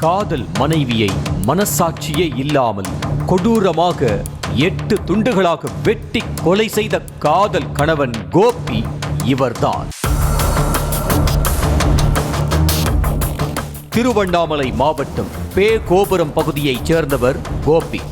காதல் மனைவியை மனசாட்சியே இல்லாமல் கொடூரமாக 8 துண்டுகளாக வெட்டி கொலை செய்த காதல் கணவன் கோபி இவர்தான். திருவண்ணாமலை மாவட்டம் பேகோபுரம் பகுதியைச் சேர்ந்தவர் கோபி.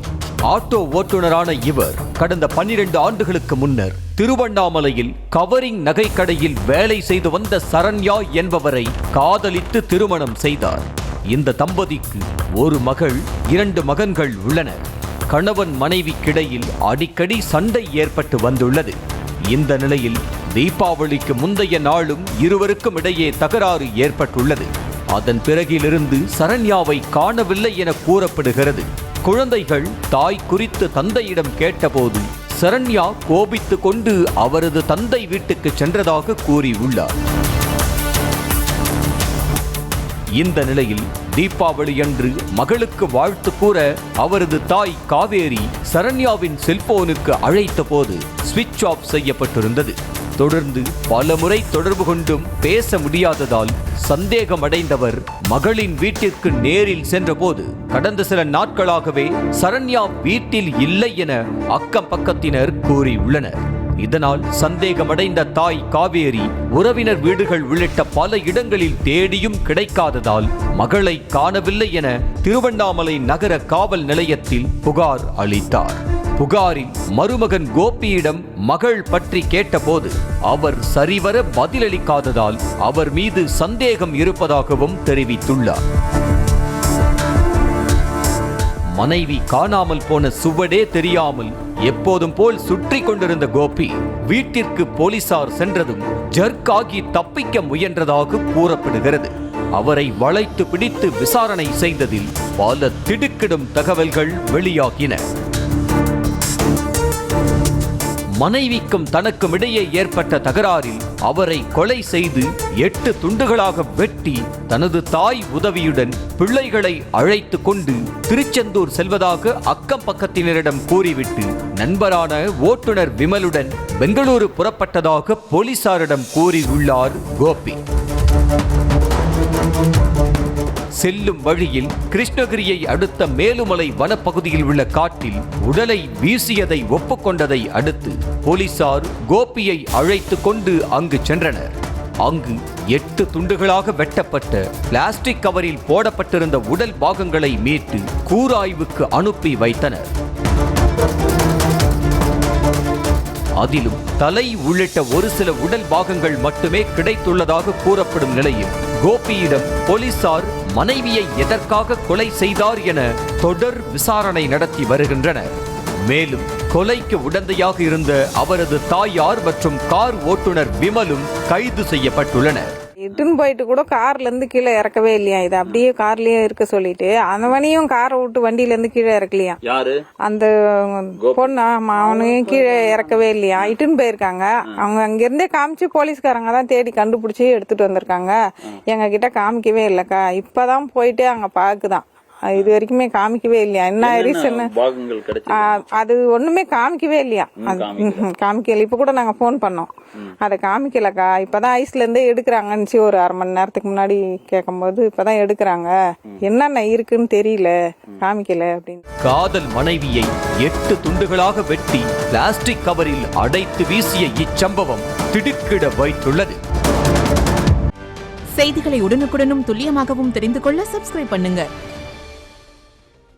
ஆட்டோ ஓட்டுநரான இவர் கடந்த 12 ஆண்டுகளுக்கு முன்னர் திருவண்ணாமலையில் கவரிங் நகைக்கடையில் வேலை செய்து வந்த சரண்யா என்பவரை காதலித்து திருமணம் செய்தார். இந்த தம்பதிக்கு ஒரு மகள் 2 மகன்கள் உள்ளனர். கணவன் மனைவிக்கிடையில் அடிக்கடி சண்டை ஏற்பட்டு வந்துள்ளது. இந்த நிலையில் தீபாவளிக்கு முந்தைய நாளும் இருவருக்கும் இடையே தகராறு ஏற்பட்டுள்ளது. அதன் பிறகிலிருந்து சரண்யாவை காணவில்லை என கூறப்படுகிறது. குழந்தைகள் தாய் குறித்து தந்தையிடம் கேட்டபோது சரண்யா கோபித்து கொண்டு அவரது தந்தை வீட்டுக்கு சென்றதாக கூறியுள்ளார். இந்த நிலையில் தீபாவளி அன்று மகளுக்கு வாழ்த்து கூற அவரது தாய் காவேரி சரண்யாவின் செல்போனுக்கு அழைத்த போது சுவிட்ச் ஆஃப் செய்யப்பட்டிருந்தது. தொடர்ந்து பலமுறை தொடர்பு கொண்டும் பேச முடியாததால் சந்தேகமடைந்தவர் மகளின் வீட்டிற்கு நேரில் சென்றபோது கடந்த சில நாட்களாகவே சரண்யா வீட்டில் இல்லை என அக்கம் பக்கத்தினர் கூறியுள்ளனர். இதனால் சந்தேகமடைந்த தாய் காவேரி உறவினர் வீடுகள் உள்ளிட்ட பல இடங்களில் தேடியும் கிடைக்காததால் மகளை காணவில்லை என திருவண்ணாமலை நகர காவல் நிலையத்தில் புகார் அளித்தார். புகாரில் மருமகன் கோபியிடம் மகள் பற்றி கேட்டபோது அவர் சரிவர பதிலளிக்காததால் அவர் மீது சந்தேகம் இருப்பதாகவும் தெரிவித்துள்ளார். மனைவி காணாமல் போன சுவடே தெரியாமல் எப்போதும் போல் சுற்றி கொண்டிருந்த கோபி வீட்டிற்கு போலீசார் சென்றதும் ஜர்க்காகி தப்பிக்க முயன்றதாக கூறப்படுகிறது. அவரை வளைத்து பிடித்து விசாரணை செய்ததில் பல திடுக்கிடும் தகவல்கள் வெளியாகின. மனைவிக்கும் தனக்கும் இடையே ஏற்பட்ட தகராறில் அவரை கொலை செய்து 8 துண்டுகளாக வெட்டி தனது தாய் உதவியுடன் பிள்ளைகளை அழைத்து கொண்டு திருச்செந்தூர் செல்வதாக அக்கம் பக்கத்தினரிடம் கூறிவிட்டு நண்பரான ஓட்டுநர் விமலுடன் பெங்களூரு புறப்பட்டதாக போலீசாரிடம் கூறியுள்ளார் கோபி. செல்லும் வழியில் கிருஷ்ணகிரியை அடுத்த மேலுமலை வனப்பகுதியில் உள்ள காட்டில் உடலை வீசியதை ஒப்புக்கொண்டதை அடுத்து போலீசார் கோபியை அழைத்து கொண்டு அங்கு சென்றனர். அங்கு 8 துண்டுகளாக வெட்டப்பட்ட பிளாஸ்டிக் கவரில் போடப்பட்டிருந்த உடல் பாகங்களை மீட்டு கூராய்வுக்கு அனுப்பி வைத்தனர். அதிலும் தலை உள்ளிட்ட ஒரு சில உடல் பாகங்கள் மட்டுமே கிடைத்துள்ளதாக கூறப்படும் நிலையில் கோபியிடம் போலீசார் மனைவியை எதற்காக கொலை செய்தார் என தொடர் விசாரணை நடத்தி வருகின்றனர். மேலும் கொலைக்கு உடந்தையாக இருந்த அவரது தாயார் மற்றும் கார் ஓட்டுநர் விமலும் கைது செய்யப்பட்டுள்ளனர். இட்டுன்னு போயிட்டு கூட கார்ல இருந்து கீழே இறக்கவே இல்லையா, இது அப்படியே கார்லயே இருக்க சொல்லிட்டு அவனையும் காரை விட்டு வண்டியில இருந்து கீழே இறக்கலையா, அந்த பொண்ணு அவனையும் கீழே இறக்கவே இல்லையா, இட்டுன்னு போயிருக்காங்க. அவங்க அங்க இருந்தே காமிச்சு போலீஸ்காரங்க தான் தேடி கண்டுபிடிச்சி எடுத்துட்டு வந்திருக்காங்க. எங்க கிட்ட காமிக்கவே இல்லக்கா, இப்பதான் போயிட்டு அங்க பாக்குதான், இது வரைக்குமே காமிக்கவே இல்லையா, என்ன ரீசன் அது ஒண்ணுமே காமிக்கவே இல்லையா, காமிக்கல. இப்ப கூட நாங்க போன் பண்ணோம், அதை காமிக்கலக்கா, இப்பதான் ஐஸ்ல இருந்தே எடுக்கிறாங்கன்னு ஒரு அரை மணி நேரத்துக்கு முன்னாடி கேட்கும் போது இப்பதான் எடுக்கிறாங்க, என்னென்ன இருக்குன்னு தெரியல, காமிக்கல அப்படின்னு. காதல் மனைவியை 8 துண்டுகளாக வெட்டி பிளாஸ்டிக் கவரில் அடைத்து வீசிய இச்சம்பவம் திடுக்கிட வைத்துள்ளது. செய்திகளை உடனுக்குடனும் துல்லியமாகவும் தெரிந்து கொள்ள சப்ஸ்கிரைப் பண்ணுங்க.